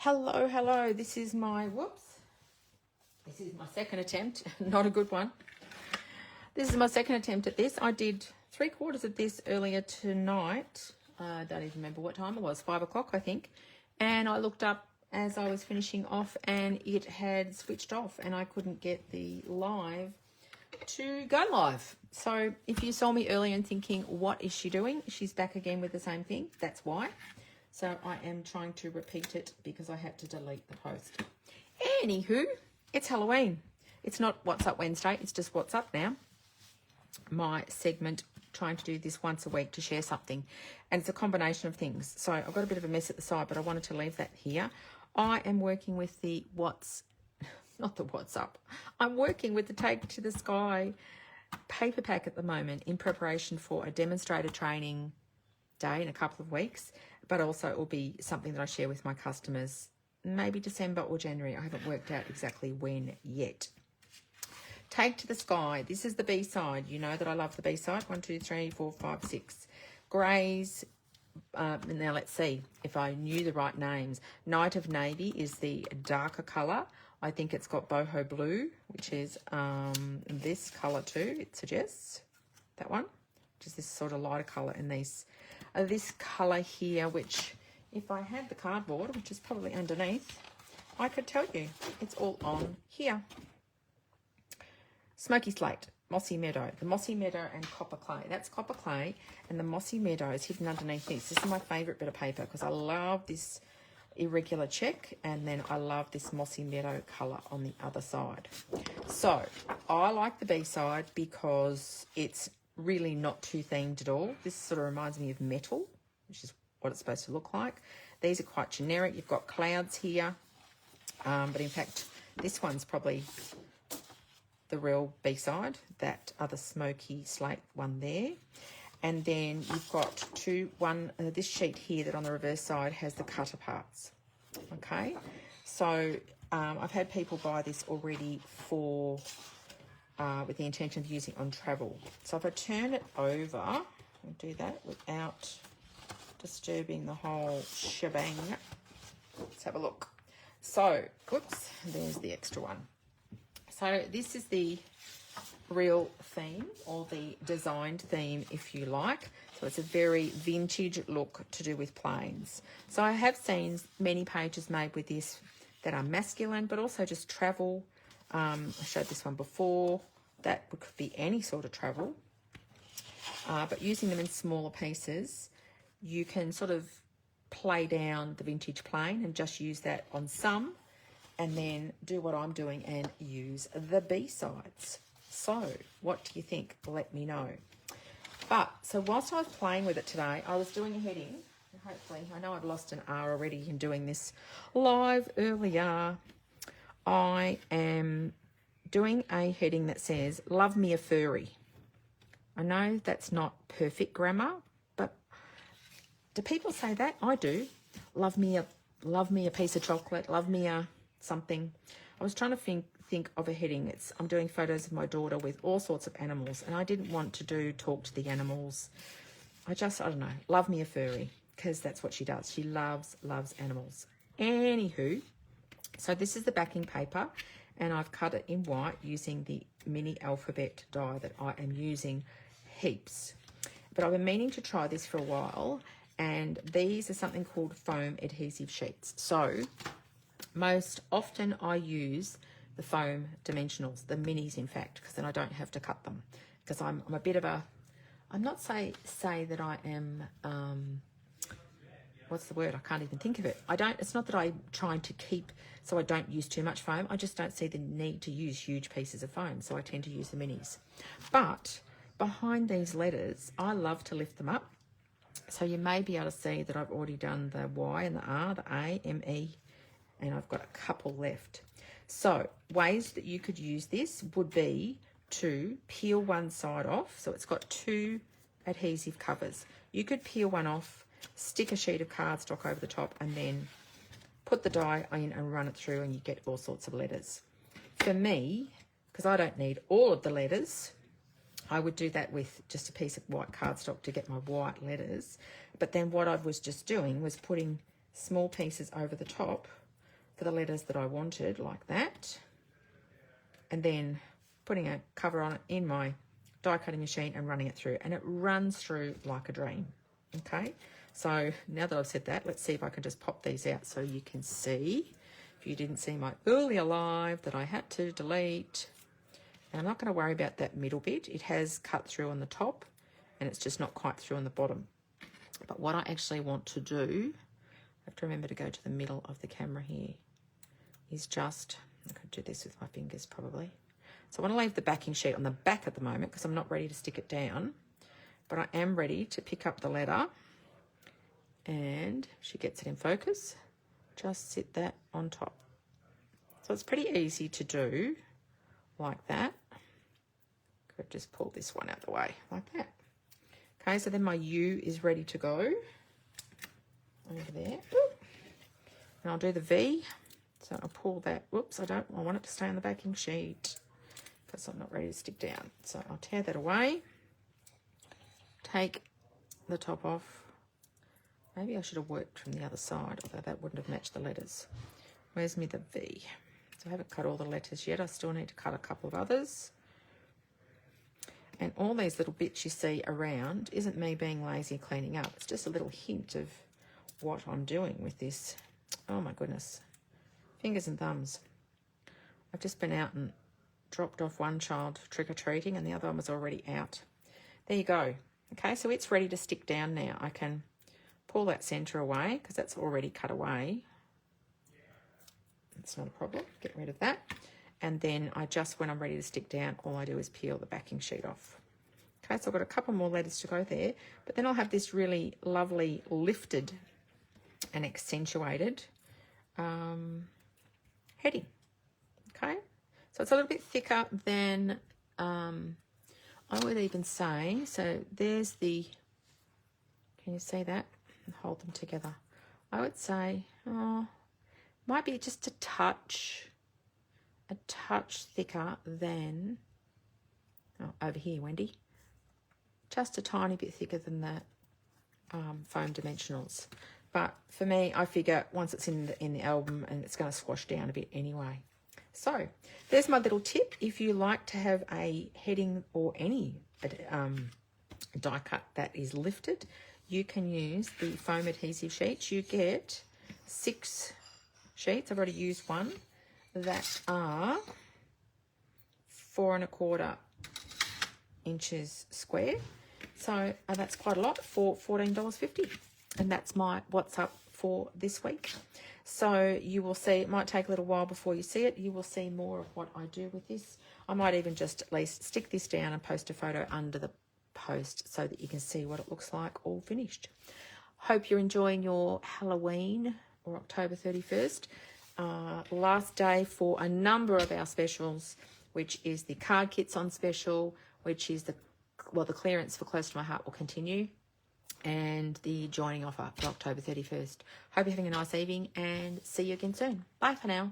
Hello. This is my second attempt. Not a good one. This is my second attempt at this. I did 3/4 of this earlier tonight. I don't even remember what time it was, 5 o'clock, I think. And I looked up as I was finishing off and it had switched off and I couldn't get the live to go live. So if you saw me earlier and thinking, what is she doing? She's back again with the same thing. That's why. So I am trying to repeat it because I had to delete the post. Anywho, it's Halloween. It's not What's Up Wednesday. It's just What's Up now. My segment, trying to do this once a week to share something. And it's a combination of things. So I've got a bit of a mess at the side, but I wanted to leave that here. I am working with the What's Up. I'm working with the Take to the Sky paper pack at the moment in preparation for a demonstrator training day in a couple of weeks, but also it will be something that I share with my customers, maybe December or January. I haven't worked out exactly when yet. Take to the Sky. This is the B-side. You know that I love the B-side. 1, 2, 3, 4, 5, 6. Greys. Now let's see if I knew the right names. Night of Navy is the darker colour. I think it's got boho blue, which is this colour too, it suggests. That one, which is this sort of lighter colour, and this colour here, which if I had the cardboard, which is probably underneath, I could tell you it's all on here. Smoky Slate, Mossy Meadow. The Mossy Meadow and Copper Clay. That's Copper Clay, and the Mossy Meadow is hidden underneath this. This is my favourite bit of paper because I love this irregular check, and then I love this Mossy Meadow colour on the other side. So I like the B side because it's really not too themed at all. This sort of reminds me of metal, which is what it's supposed to look like. These are quite generic. You've got clouds here, but in fact this one's probably the real B-side, that other smoky slate one there. And then you've got this sheet here that on the reverse side has the cutter parts. Okay, so I've had people buy this already for with the intention of using on travel. So if I turn it over, I'll do that without disturbing the whole shebang. Let's have a look. So, whoops, there's the extra one. So this is the real theme, or the designed theme, if you like. So it's a very vintage look to do with planes. So I have seen many pages made with this that are masculine, but also just travel. I showed this one before. That could be any sort of travel. But using them in smaller pieces, you can sort of play down the vintage plane and just use that on some, and then do what I'm doing and use the B-sides. So what do you think? Let me know. But so whilst I was playing with it today, I was doing a heading. Hopefully, I know I've lost an R already in doing this live earlier. I am doing a heading that says, love me a furry. I know that's not perfect grammar, but do people say that? I do. Love me a piece of chocolate, love me a something. I was trying to think of a heading. I'm doing photos of my daughter with all sorts of animals, and I didn't want to do talk to the animals. I don't know, love me a furry, because that's what she does. She loves animals. Anywho, so this is the backing paper, and I've cut it in white using the mini alphabet die that I am using heaps. But I've been meaning to try this for a while, and these are something called foam adhesive sheets. So most often I use the foam dimensionals, the minis in fact, because then I don't have to cut them. Because I'm a bit of a, I'm not say that I am, what's the word? I can't even think of it. It's not that I'm trying to keep, so I don't use too much foam. I just don't see the need to use huge pieces of foam, so I tend to use the minis. But behind these letters, I love to lift them up. So you may be able to see that I've already done the Y and the R, the A, M, E, and I've got a couple left. So ways that you could use this would be to peel one side off. So it's got 2 adhesive covers. You could peel one off, stick a sheet of cardstock over the top, and then put the die in and run it through, and you get all sorts of letters. For me, because I don't need all of the letters, I would do that with just a piece of white cardstock to get my white letters. But then what I was just doing was putting small pieces over the top for the letters that I wanted, like that. And then putting a cover on it in my die cutting machine and running it through. And it runs through like a dream, okay? So now that I've said that, let's see if I can just pop these out so you can see. If you didn't see my earlier live that I had to delete. And I'm not going to worry about that middle bit. It has cut through on the top and it's just not quite through on the bottom. But what I actually want to do, I have to remember to go to the middle of the camera here, is just, I could do this with my fingers probably. So I want to leave the backing sheet on the back at the moment because I'm not ready to stick it down. But I am ready to pick up the letter, and she gets it in focus. Just sit that on top. So it's pretty easy to do like that. Could just pull this one out of the way like that. Okay, so then my U is ready to go over there. And I'll do the V. So I'll pull that. Whoops, I want it to stay on the backing sheet because I'm not ready to stick down. So I'll tear that away. Take the top off. Maybe I should have worked from the other side, although that wouldn't have matched the letters. Where's me the V? So I haven't cut all the letters yet. I still need to cut a couple of others. And all these little bits you see around isn't me being lazy cleaning up. It's just a little hint of what I'm doing with this. Oh my goodness. Fingers and thumbs. I've just been out and dropped off one child trick-or-treating and the other one was already out. There you go. Okay, so it's ready to stick down now. I can pull that centre away because that's already cut away. That's not a problem. Get rid of that. And then when I'm ready to stick down, all I do is peel the backing sheet off. Okay, so I've got a couple more letters to go there, but then I'll have this really lovely lifted and accentuated heading. Okay, so it's a little bit thicker than I would even say. So there's the, can you see that? And hold them together. I would say, might be just a touch thicker than, over here, Wendy. Just a tiny bit thicker than the foam dimensionals. But for me, I figure once it's in the album and it's going to squash down a bit anyway. So there's my little tip. If you like to have a heading or any die cut that is lifted, you can use the foam adhesive sheets. You get 6 sheets. I've already used one. That are 4 1/4 inches square. So that's quite a lot for $14.50. And that's my what's up for this week. So you will see, it might take a little while before you see it. You will see more of what I do with this. I might even just at least stick this down and post a photo under the post so that you can see what it looks like all finished. Hope you're enjoying your Halloween or October 31st. Last day for a number of our specials, which is the card kits on special, which is the clearance for Close to My Heart will continue, and the joining offer for October 31st. Hope you're having a nice evening and see you again soon. Bye for now.